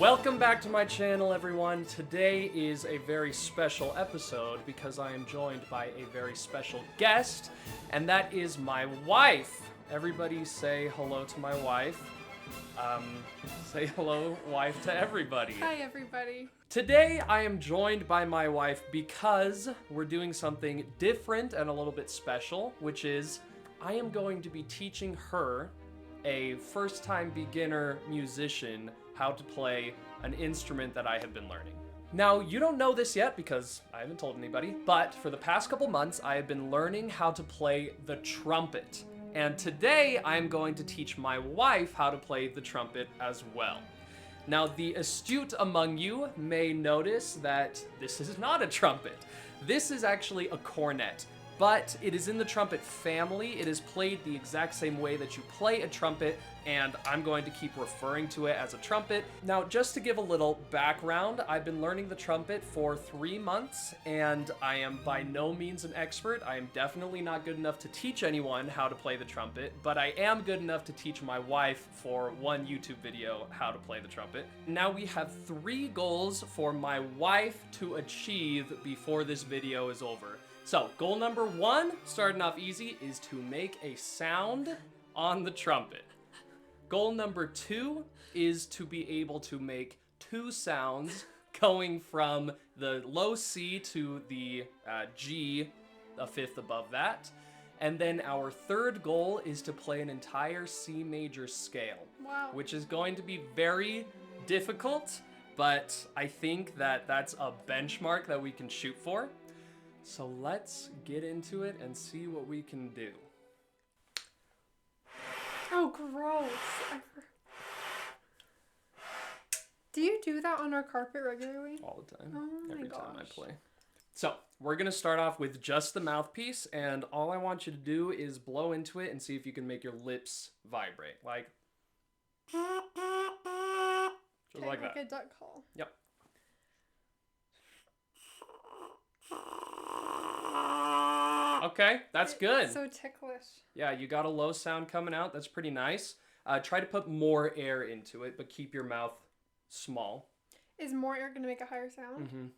Welcome back to my channel, everyone. Today is a very special episode because I am joined by a very special guest, and that is my wife. Everybody say hello to my wife. Say hello, wife, to everybody. Hi, everybody. Today, I am joined by my wife because we're doing something different and a little bit special, which is I am going to be teaching her, a first-time beginner musician, how to play an instrument that I have been learning. Now, you don't know this yet because I haven't told anybody, but for the past couple months, I have been learning how to play the trumpet. And today, I'm going to teach my wife how to play the trumpet as well. Now, the astute among you may notice that this is not a trumpet. This is actually a cornet, but it is in the trumpet family. It is played the exact same way that you play a trumpet, and I'm going to keep referring to it as a trumpet. Now, just to give a little background, I've been learning the trumpet for 3 months, and I am by no means an expert. I am definitely not good enough to teach anyone how to play the trumpet, but I am good enough to teach my wife for one YouTube video how to play the trumpet. Now we have 3 goals for my wife to achieve before this video is over. So, goal number 1, starting off easy, is to make a sound on the trumpet. Goal number 2 is to be able to make 2 sounds going from the low C to the G, a fifth above that. And then our 3rd goal is to play an entire C major scale. Wow. Which is going to be very difficult, but I think that that's a benchmark that we can shoot for. So let's get into it and see what we can do. Oh, gross. Do you do that on our carpet regularly? All the time. Oh my Every time I gosh. play. So, we're going to start off with just the mouthpiece, and all I want you to do is blow into it and see if you can make your lips vibrate. Like just like that. Like a duck call. Yep. Okay, that's good. It's so ticklish. Yeah, you got a low sound coming out. That's pretty nice. Try to put more air into it, but keep your mouth small. Is more air going to make a higher sound? Mm-hmm.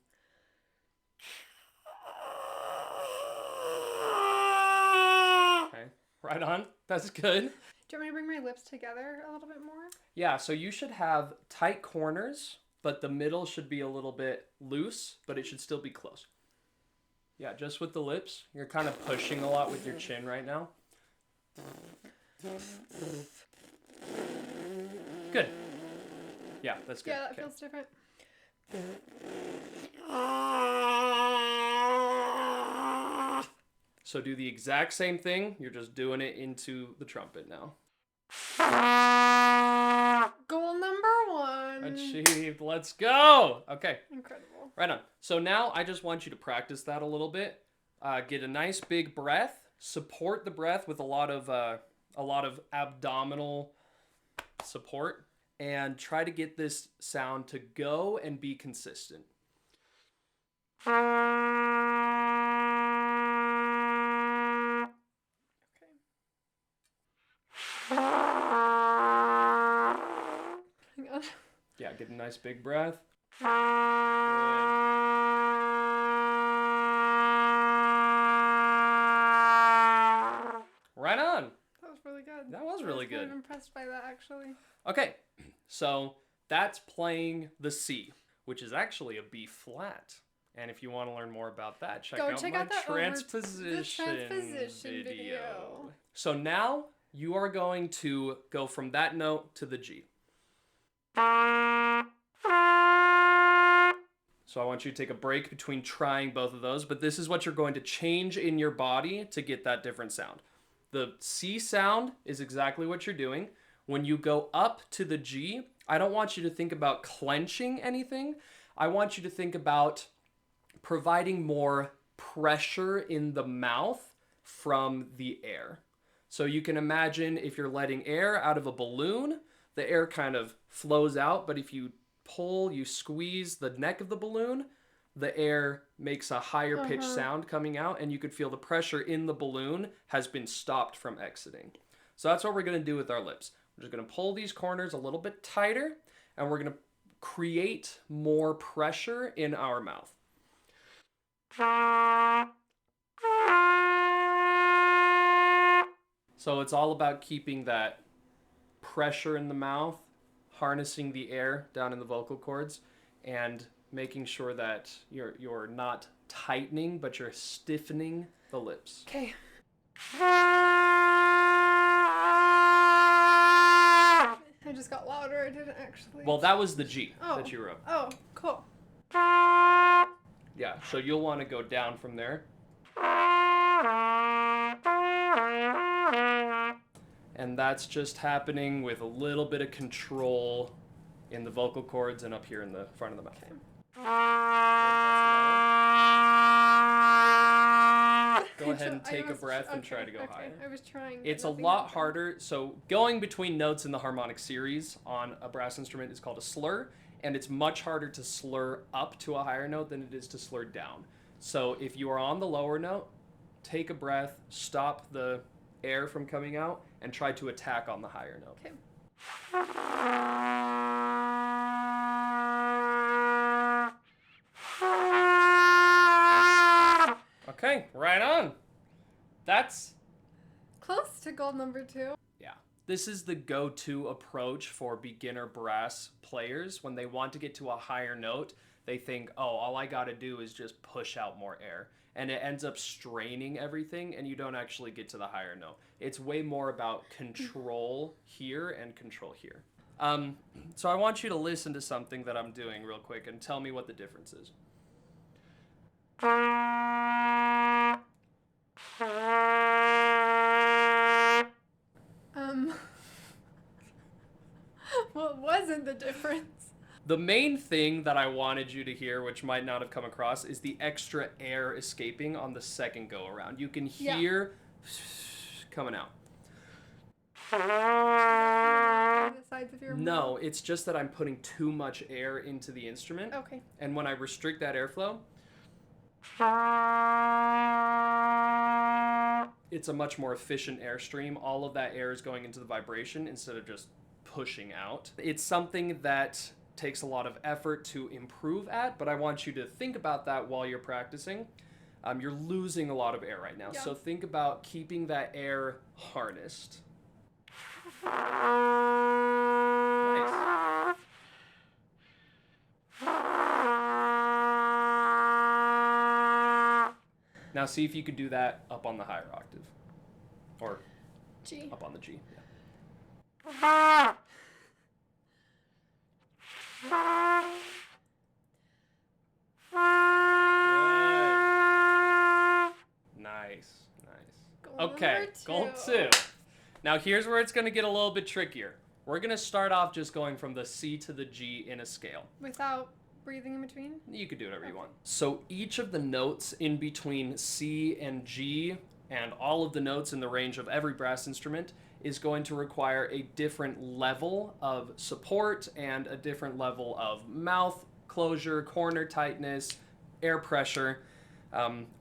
Okay, right on. That's good. Do you want me to bring my lips together a little bit more? Yeah, so you should have tight corners, but the middle should be a little bit loose, but it should still be close. Yeah, just with the lips. You're kind of pushing a lot with your chin right now. Good. Yeah, that's good. Yeah, that Okay. feels different. So do the exact same thing. You're just doing it into the trumpet now. Goal number 1. Achieved. Let's go. Okay. Incredible. Right on. So now I just want you to practice that a little bit. Get a nice big breath. Support the breath with a lot of abdominal support, and try to get this sound to go and be consistent. Okay. Hang on. Yeah, get a nice big breath. Good. Right on. That was really good. That was really I was kind good. of impressed by that, actually. Okay, so that's playing the C, which is actually a B flat. And if you want to learn more about that, check out my transposition video. So now you are going to go from that note to the G. So I want you to take a break between trying both of those, but this is what you're going to change in your body to get that different sound. The C sound is exactly what you're doing. When you go up to the G, I don't want you to think about clenching anything. I want you to think about providing more pressure in the mouth from the air. So you can imagine if you're letting air out of a balloon, the air kind of flows out, but if you pull, you squeeze the neck of the balloon, the air makes a higher pitched sound coming out, and you could feel the pressure in the balloon has been stopped from exiting. So that's what we're going to do with our lips. We're just going to pull these corners a little bit tighter, and we're going to create more pressure in our mouth. So it's all about keeping that pressure in the mouth, harnessing the air down in the vocal cords, and making sure that you're not tightening, but you're stiffening the lips. Okay. I just got louder. I didn't actually. Well, that was the G that you wrote. Oh, cool. Yeah, so you'll want to go down from there. And that's just happening with a little bit of control in the vocal cords and up here in the front of the mouth. Okay. Go ahead and take a breath and try to go okay. higher. I was trying. It's a lot harder. So going between notes in the harmonic series on a brass instrument is called a slur, and it's much harder to slur up to a higher note than it is to slur down. So if you are on the lower note, take a breath, stop the air from coming out, and try to attack on the higher note. Okay. Okay, right on. That's Close to goal number 2. Yeah. This is the go-to approach for beginner brass players. When they want to get to a higher note, they think, oh, all I gotta do is just push out more air. And it ends up straining everything, and you don't actually get to the higher note. It's way more about control here and control here. So I want you to listen to something that I'm doing real quick and tell me what the difference is. What wasn't the difference? The main thing that I wanted you to hear, which might not have come across, is the extra air escaping on the second go around. You can hear coming out. The sides of your No, mouth? it's just that I'm putting too much air into the instrument. Okay. And when I restrict that airflow, it's a much more efficient airstream. All of that air is going into the vibration instead of just pushing out. It's something that takes a lot of effort to improve at, but I want you to think about that while you're practicing. You're losing a lot of air right now, so think about keeping that air harnessed. Nice. Now see if you could do that up on the higher octave. Or G. up on the G. Nice. Okay, goal 2. Now here's where it's going to get a little bit trickier. We're going to start off just going from the C to the G in a scale. Without breathing in between? You could do whatever you want. So each of the notes in between C and G, and all of the notes in the range of every brass instrument, is going to require a different level of support and a different level of mouth closure, corner tightness, air pressure.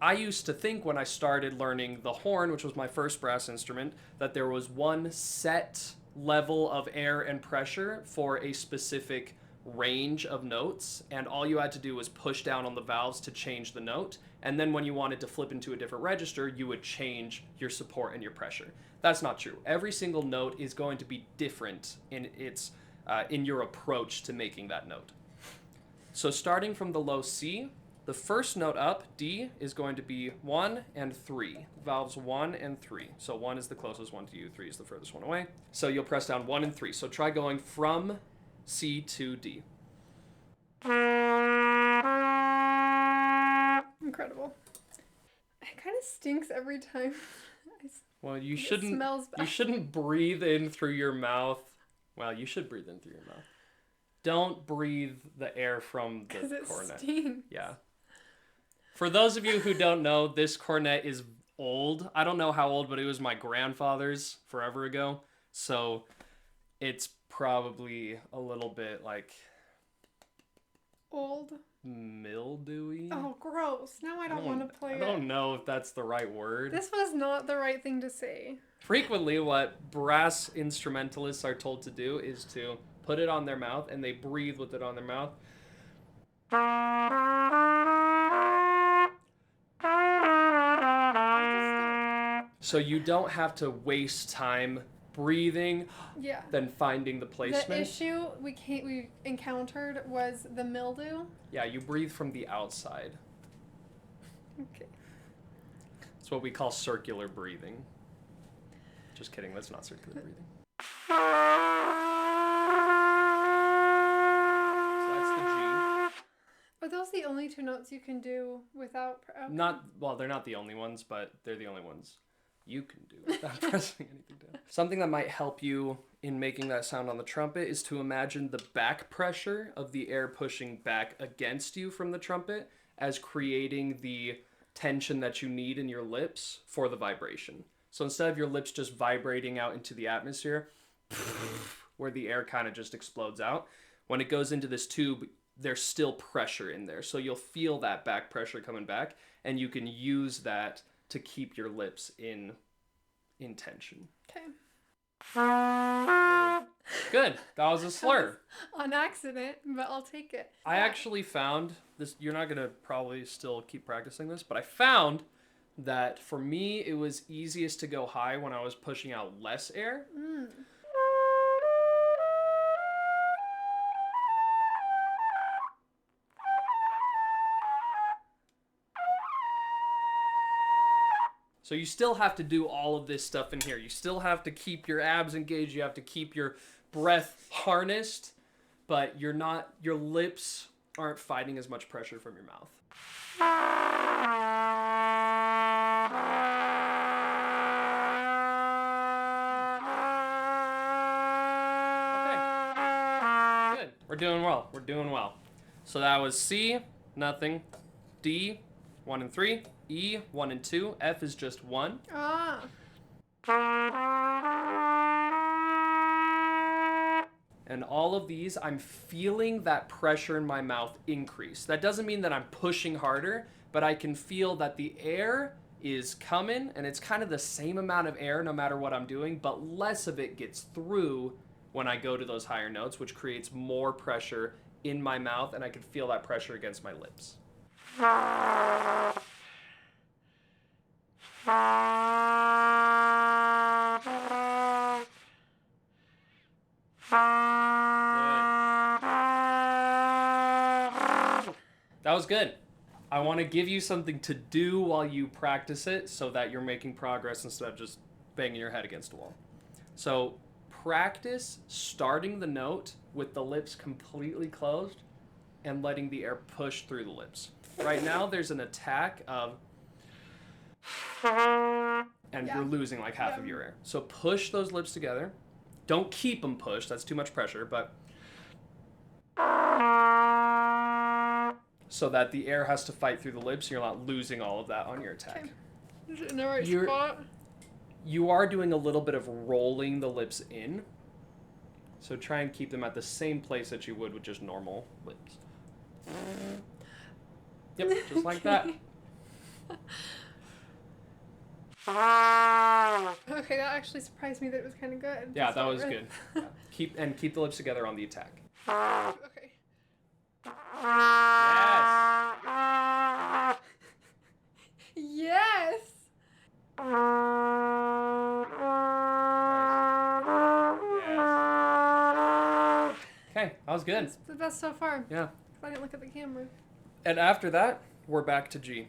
I used to think when I started learning the horn, which was my first brass instrument, that there was one set level of air and pressure for a specific range of notes, and all you had to do was push down on the valves to change the note, and then when you wanted to flip into a different register, you would change your support and your pressure. That's not true. Every single note is going to be different in its in your approach to making that note. So starting from the low C, the first note up, D, is going to be 1 and 3. Valves 1 and 3. So 1 is the closest one to you, 3 is the furthest one away. So you'll press down 1 and 3. So try going from C to D. Incredible. It kind of stinks every time. Well, you It smells bad. you shouldn't breathe in through your mouth. Well, you should breathe in through your mouth. Don't breathe the air from the cornet. Because it stinks. Yeah. For those of you who don't know, this cornet is old. I don't know how old, but it was my grandfather's forever ago. So it's probably a little bit like Old. mildewy. Oh, gross. Now I don't want to play I it. don't know if that's the right word. This was not the right thing to say. Frequently, what brass instrumentalists are told to do is to put it on their mouth, and they breathe with it on their mouth. So you don't have to waste time breathing, Yeah. then finding the placement. The issue we encountered was the mildew. Yeah, you breathe from the outside. Okay. It's what we call circular breathing. Just kidding, that's not circular breathing. So that's the G. Are those the only two notes you can do without... Okay. They're not the only ones, but they're the only ones you can do without pressing anything down. Something that might help you in making that sound on the trumpet is to imagine the back pressure of the air pushing back against you from the trumpet as creating the tension that you need in your lips for the vibration. So instead of your lips just vibrating out into the atmosphere, where the air kind of just explodes out, when it goes into this tube, there's still pressure in there. So you'll feel that back pressure coming back, and you can use that to keep your lips in tension. Okay. Good. That was a slur. On accident, but I'll take it. I actually found this. You're not going to probably still keep practicing this, but I found that for me, it was easiest to go high when I was pushing out less air. So you still have to do all of this stuff in here. You still have to keep your abs engaged. You have to keep your breath harnessed, but your lips aren't fighting as much pressure from your mouth. Okay. Good. We're doing well. We're doing well. So that was C, nothing. D, 1 and 3. E, 1 and 2. F is just 1. Ah. And all of these, I'm feeling that pressure in my mouth increase. That doesn't mean that I'm pushing harder, but I can feel that the air is coming, and it's kind of the same amount of air no matter what I'm doing, but less of it gets through when I go to those higher notes, which creates more pressure in my mouth, and I can feel that pressure against my lips. That was good. I want to give you something to do while you practice it so that you're making progress instead of just banging your head against a wall. So practice starting the note with the lips completely closed and letting the air push through the lips. Right now there's an attack of... and you're losing like half of your air. So push those lips together. Don't keep them pushed. That's too much pressure, but... so that the air has to fight through the lips, you're not losing all of that on your attack. Okay. Is it in the right spot? You are doing a little bit of rolling the lips in. So try and keep them at the same place that you would with just normal lips. Yep, just like that. Okay, that actually surprised me that it was kind of good. Yeah, that was good. Yeah. Keep the lips together on the attack. Okay. Yes. Yes. Okay, that was good. That's the best so far. Yeah. I didn't look at the camera. And after that, we're back to G.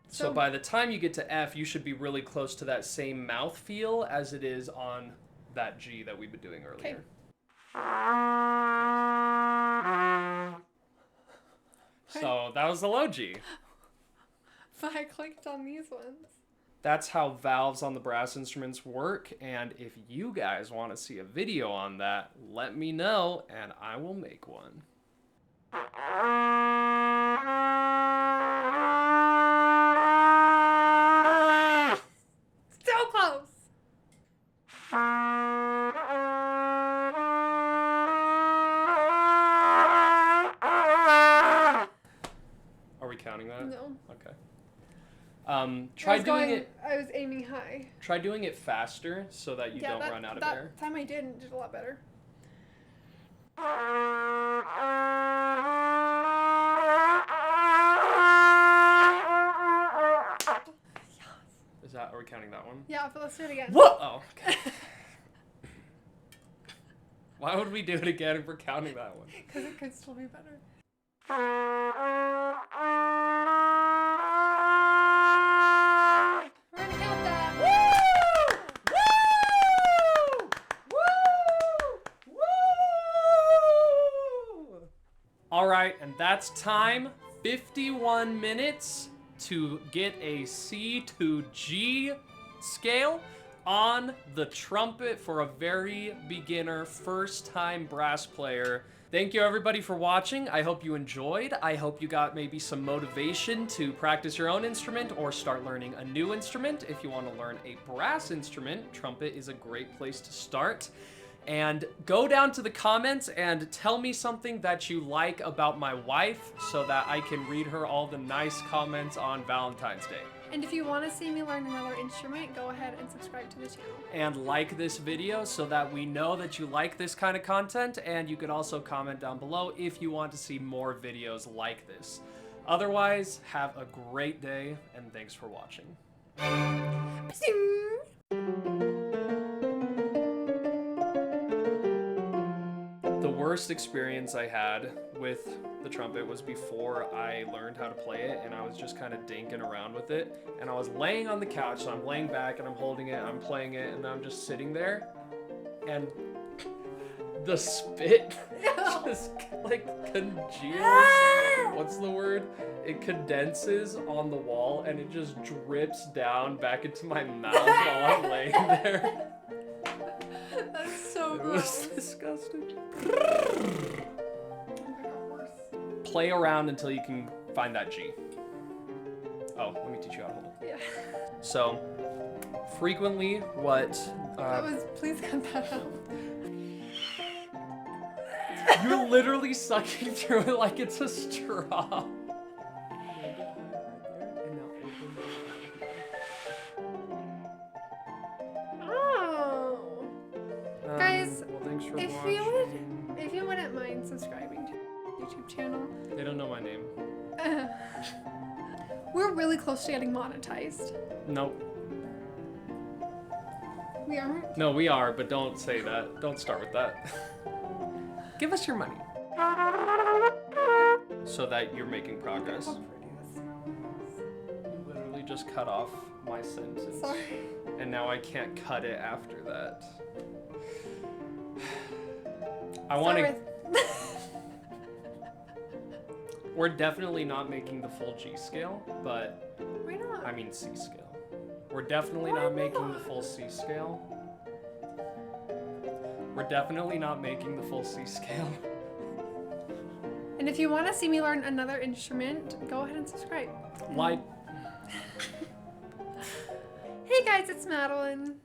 So by the time you get to F, you should be really close to that same mouth feel as it is on that G that we've been doing earlier. So that was the low G. But I clicked on these ones. That's how valves on the brass instruments work, and if you guys want to see a video on that, let me know and I will make one. So close! Are we counting that? No. Okay. Try doing it. I was aiming high. Try doing it faster so that you don't run out of air. That time I did and did a lot better. Are we counting that one? Yeah, but let's do it again. What? Oh, okay. Why would we do it again if we're counting that one? Because it could still be better. We're gonna count that. Woo! Woo! Woo! All right, and that's time. 51 minutes to get a C to G scale on the trumpet for a very beginner, first-time brass player. Thank you everybody for watching. I hope you enjoyed. I hope you got maybe some motivation to practice your own instrument or start learning a new instrument. If you want to learn a brass instrument, trumpet is a great place to start. And go down to the comments and tell me something that you like about my wife so that I can read her all the nice comments on Valentine's Day. And if you want to see me learn another instrument, go ahead and subscribe to the channel. And like this video so that we know that you like this kind of content, and you can also comment down below if you want to see more videos like this. Otherwise, have a great day, and thanks for watching. The worst experience I had with the trumpet was before I learned how to play it, and I was just kind of dinking around with it, and I was laying on the couch, so I'm laying back and I'm holding it, I'm playing it, and I'm just sitting there, and the spit just like congeals. What's the word? It condenses on the wall and it just drips down back into my mouth while I'm laying there. That's so It gross. was disgusting. Play around until you can find that G. Oh, let me teach you how to hold it. Yeah. So, frequently what... Please cut that out. You're literally sucking through it like it's a straw. Oh. Guys, well, thanks for if you wouldn't mind subscribing to the YouTube channel. They don't know my name. We're really close to getting monetized. Nope. We aren't? No, we are, but don't say that. Don't start with that. Give us your money. So that you're making progress. How pretty this smells. You literally just cut off my sentence. Sorry. And now I can't cut it after that. I want to... We're definitely not making the full G scale, but... Why not? I mean C scale. We're definitely not making the full C scale. We're definitely not making the full C scale. And if you want to see me learn another instrument, go ahead and subscribe. Like... Hey guys, it's Madeline.